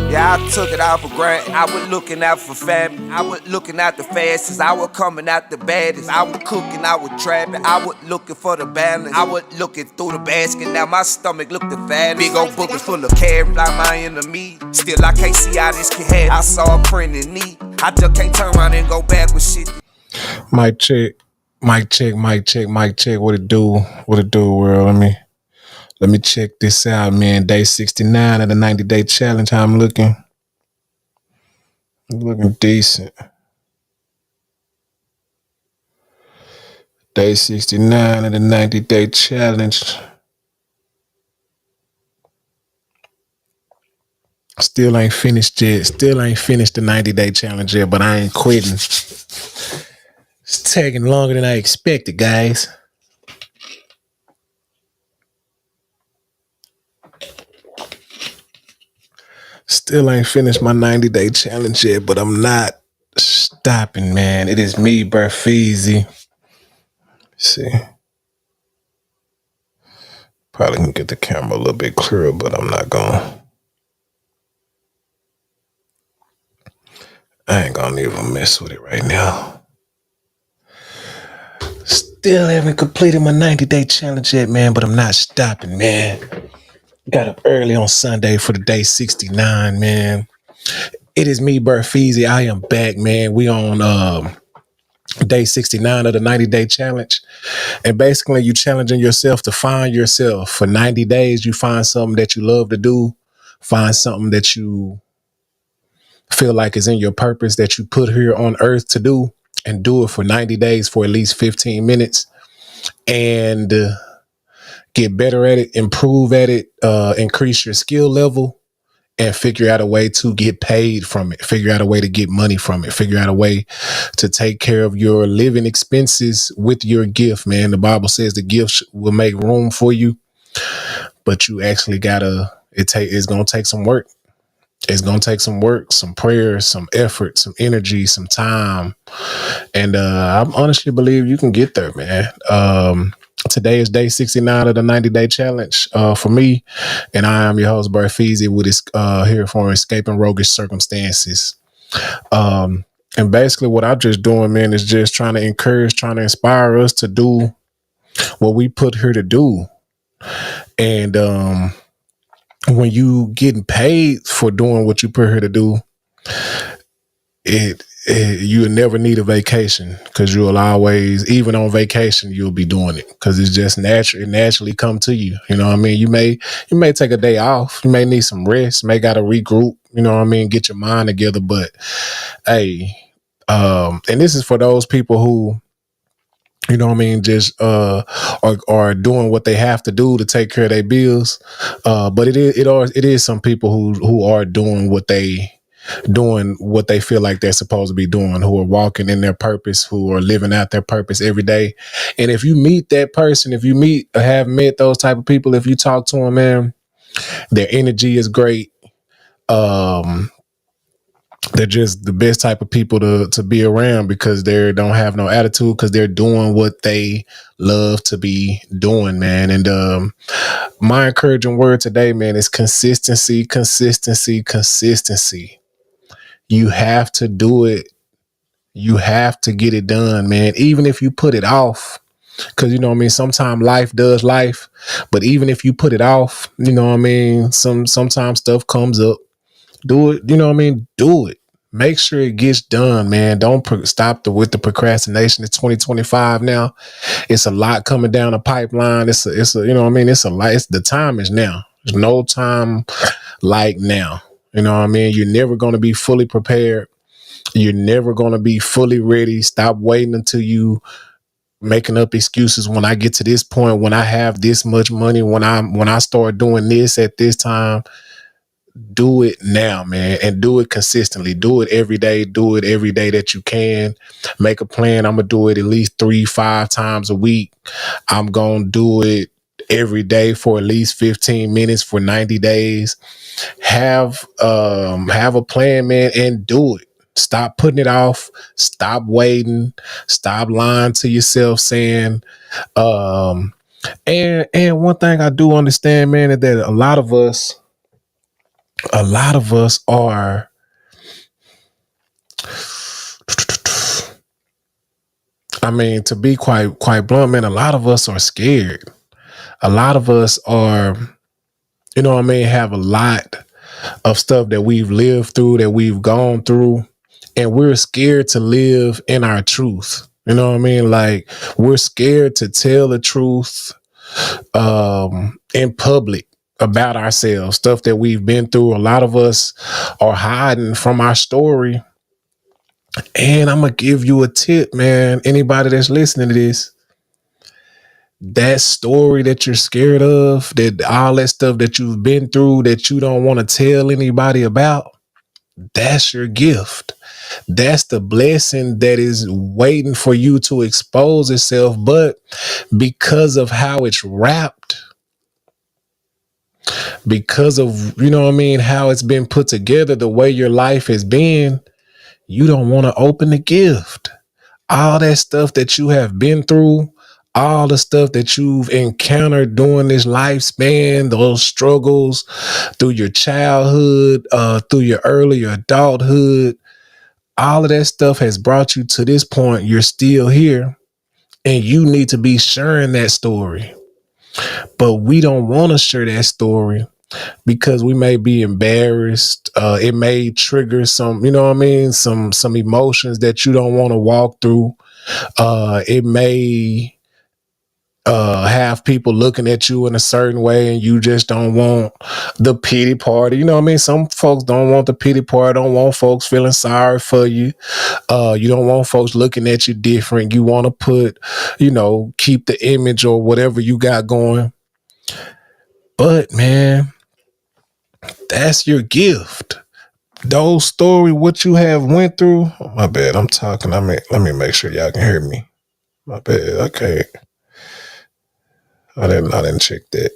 Yeah, I took it out for granted. I was looking out for family. I was looking out the fastest. I was coming out the baddest. I was cooking, I was trapping. I was looking for the balance. I was looking through the basket. Now my stomach looked the fat. Big old book is full of carrots, like my enemy. Still, I can't see how this can happen. I saw a print in knee. I just can't turn around and go back with shit. Mic check, mic check, mic check, mic check. What it do? What it do, world? Let me check this out, man. Day 69 of the 90-day challenge. How I'm looking? I'm looking decent. Day 69 of the 90-day challenge. Still ain't finished yet. Still ain't finished the 90-day challenge yet, but I ain't quitting. It's taking longer than I expected, guys. Still ain't finished my 90-day challenge yet, but I'm not stopping, man. It is me, Burfeezy. See. Probably can get the camera a little bit clearer, but I'm not going. I ain't gonna even mess with it right now. Still haven't completed my 90-day challenge yet, man, but I'm not stopping, man. Got up early on Sunday for the day 69, man. It is me, Burfeezy. I am back, man. We on day 69 of the 90-day challenge. And basically, you challenging yourself to find yourself. For 90 days, you find something that you love to do. Find something that you feel like is in your purpose that you put here on earth to do. And do it for 90 days for at least 15 minutes. And get better at it, improve at it, increase your skill level, and figure out a way to get paid from it, figure out a way to get money from it, figure out a way to take care of your living expenses with your gift, man. The Bible says the gift will make room for you, but you actually it's going to take some work. It's going to take some work, some prayer, some effort, some energy, some time. And I honestly believe you can get there, man. Today is day 69 of the 90-day challenge for me. And I am your host, Burfeezy, with here for Escaping Roguish Circumstances. And basically what I'm just doing, man, is just trying to encourage, trying to inspire us to do what we put here to do. And when you getting paid for doing what you put here to do, you'll never need a vacation, because you'll always, even on vacation, you'll be doing it because it's just natural. It naturally come to you. You know what I mean? You may take a day off. You may need some rest. May got to regroup. You know what I mean? Get your mind together. But hey, and this is for those people who, you know what I mean, just are doing what they have to do to take care of their bills. But it is some people who are doing what they feel like they're supposed to be doing, who are walking in their purpose, who are living out their purpose every day. And if you meet that person, if you have met those type of people, if you talk to them, man, their energy is great. They're just the best type of people to be around, because they don't have no attitude, because they're doing what they love to be doing, man. And my encouraging word today, man, is consistency, consistency, consistency. You have to do it. You have to get it done, man. Even if you put it off, because, you know what I mean, sometimes life does life. But even if you put it off, you know what I mean, sometimes stuff comes up. Do it. You know what I mean? Do it. Make sure it gets done, man. Don't stop with the procrastination. It's 2025 now. It's a lot coming down the pipeline. It's a you know what I mean? It's a lot. The time is now. There's no time like now. You know what I mean? You're never going to be fully prepared. You're never going to be fully ready. Stop waiting until you making up excuses. When I get to this point, when I have this much money, when I start doing this at this time. Do it now, man, and do it consistently. Do it every day. Do it every day that you can. Make a plan. I'm going to do it at least 3-5 times a week. I'm going to do it every day for at least 15 minutes for 90 days. Have a plan, man, and do it. Stop putting it off. Stop waiting. Stop lying to yourself saying, And one thing I do understand, man, is that a lot of us are, I mean, to be quite blunt, man, a lot of us are scared. A lot of us are, you know what I mean, have a lot of stuff that we've lived through, that we've gone through, and we're scared to live in our truth. You know what I mean? Like, we're scared to tell the truth in public about ourselves, stuff that we've been through. A lot of us are hiding from our story. And I'm gonna give you a tip, man. Anybody that's listening to this, that story that you're scared of, that all that stuff that you've been through that you don't want to tell anybody about, that's your gift. That's the blessing that is waiting for you to expose itself. But because of how it's wrapped, because of, you know what I mean, how it's been put together, the way your life has been, you don't want to open the gift. All that stuff that you have been through, all the stuff that you've encountered during this lifespan, those struggles through your childhood, through your early adulthood, all of that stuff has brought you to this point. You're still here, and you need to be sharing that story. But we don't want to share that story because we may be embarrassed. It may trigger some, you know what I mean, some emotions that you don't want to walk through. It may have people looking at you in a certain way, and you just don't want the pity party. You know what I mean? Some folks don't want the pity party, don't want folks feeling sorry for you. You don't want folks looking at you different. You want to put, keep the image or whatever you got going. But man, that's your gift. Those story, what you have went through. Oh, my bad. I'm talking. Let me make sure y'all can hear me. My bad. Okay. I didn't check that.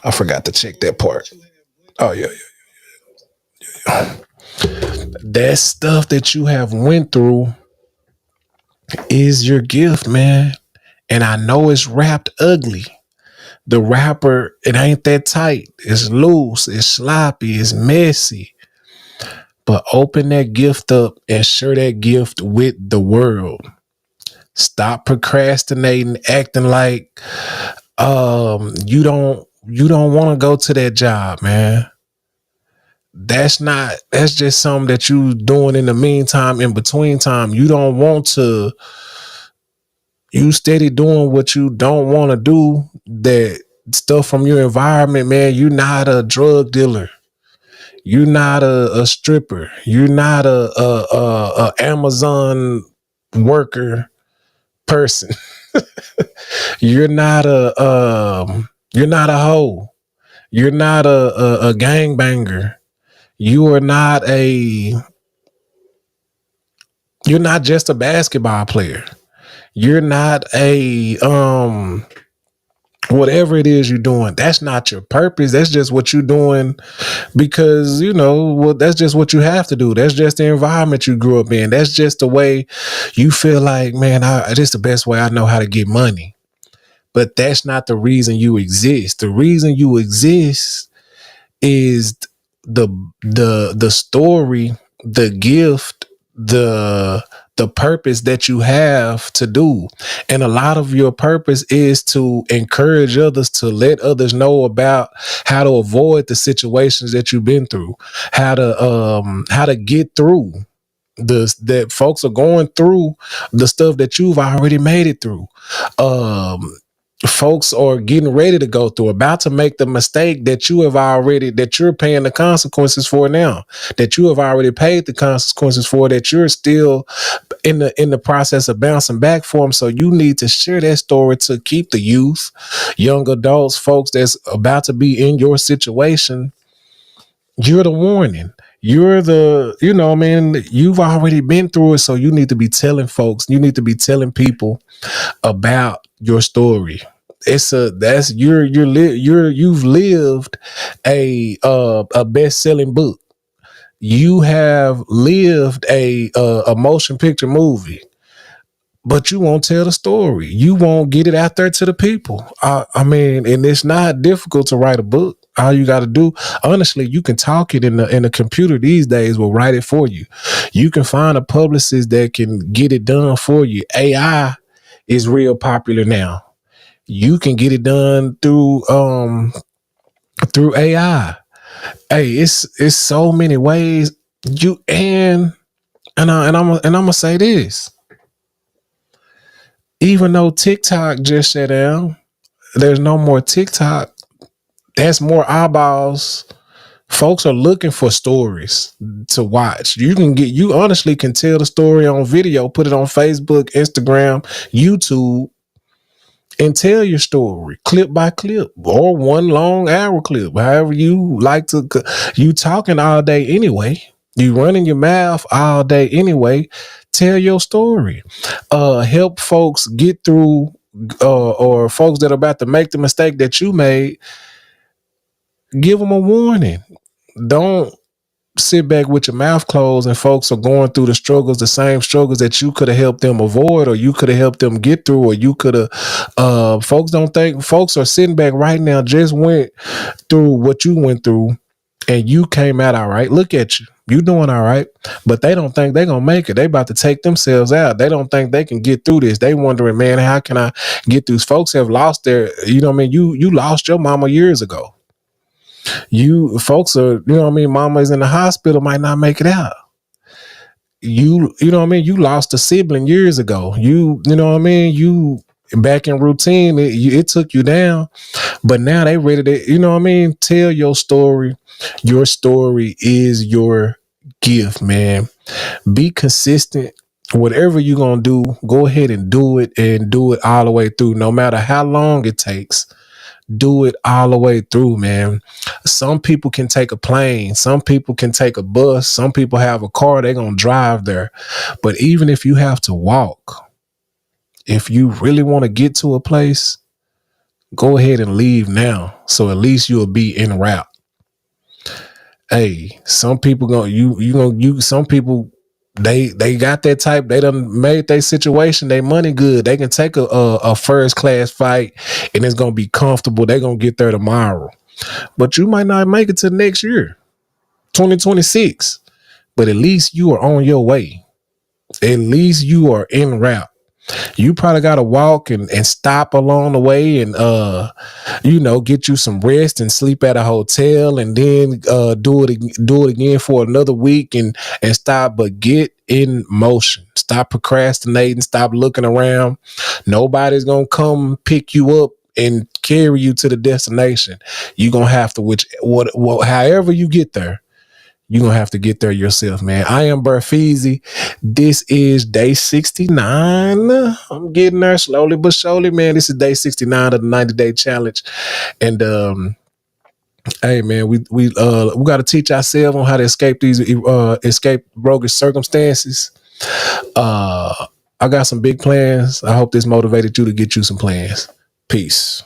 I forgot to check that part. Oh yeah, yeah. That stuff that you have went through is your gift, man. And I know it's wrapped ugly. The wrapper, it ain't that tight. It's loose, it's sloppy, it's messy. But open that gift up and share that gift with the world. Stop procrastinating, acting like you don't want to go to that job, man. That's just something that you doing in the meantime, in between time. You don't want to, you steady doing what you don't want to do, that stuff from your environment, man. You're not a drug dealer. You're not a stripper. You're not a Amazon worker person. You're not a hoe. You're not a gangbanger. You are not a you're not just a basketball player. You're not a whatever it is you're doing. That's not your purpose. That's just what you're doing because well, that's just what you have to do. That's just the environment you grew up in. That's just the way you feel like, man, this is the best way I know how to get money. But that's not the reason you exist. The reason you exist is the story, the gift, the purpose that you have to do. And a lot of your purpose is to encourage others, to let others know about how to avoid the situations that you've been through, how to get through that folks are going through the stuff that you've already made it through. Folks are getting ready to go through, about to make the mistake that you're paying the consequences for now, that you have already paid the consequences for, that you're still in the process of bouncing back for them. So you need to share that story to keep the youth, young adults, folks that's about to be in your situation. You're the warning. You're the, I mean, you've already been through it. So you need to be telling folks, you need to be telling people about your story. You've lived a best-selling book. You have lived a motion picture movie, but you won't tell the story. You won't get it out there to the people. I mean, and it's not difficult to write a book. All you got to do, honestly, you can talk it in the computer these days will write it for you. You can find a publicist that can get it done for you. AI is real popular now. You can get it done through AI. Hey, it's so many ways. You and I'm gonna say this. Even though TikTok just shut down, there's no more TikTok. That's more eyeballs. Folks are looking for stories to watch. You honestly can tell the story on video, put it on Facebook, Instagram, YouTube, and tell your story clip by clip or one long hour clip. However you like to, you talking all day anyway. You running your mouth all day anyway. Tell your story. Help folks get through, or folks that are about to make the mistake that you made. Give them a warning. Don't sit back with your mouth closed and folks are going through the struggles, the same struggles that you could have helped them avoid, or you could have helped them get through, or you could have folks don't think folks are sitting back right now, just went through what you went through and you came out all right. Look at you doing all right, but they don't think they're gonna make it. They about to take themselves out. They don't think they can get through this. They wondering, man, how can I get through? Folks have lost their, you know what I mean, you lost your mama years ago. You folks are, you know what I mean, mama is in the hospital, might not make it out. You know what I mean, you lost a sibling years ago. You know what I mean, you back in routine, it took you down, but now they ready to, you know what I mean, tell your story. Your story is your gift, man. Be consistent. Whatever you're gonna do, go ahead and do it, and do it all the way through, no matter how long it takes. Do it all the way through, man. Some people can take a plane, some people can take a bus, some people have a car, they're gonna drive there. But even if you have to walk, if you really want to get to a place, go ahead and leave now, so at least you'll be en route. Hey, some people gonna you gonna you some people, they got that type, they done made their situation, they money good, they can take a first class flight and it's gonna be comfortable, they gonna get there tomorrow. But you might not make it to next year, 2026, but at least you are on your way. At least you are en route. You probably got to walk and stop along the way, and get you some rest and sleep at a hotel, and then do it again for another week, and stop. But get in motion. Stop procrastinating. Stop looking around. Nobody's gonna come pick you up and carry you to the destination. You're gonna have to, however you get there, you're gonna have to get there yourself, man. I am Burfeezy. This is day 69. I'm getting there slowly but surely, man. This is day 69 of the 90-day challenge. And hey, man, we got to teach ourselves on how to escape roguish circumstances. I got some big plans. I hope this motivated you to get you some plans. Peace.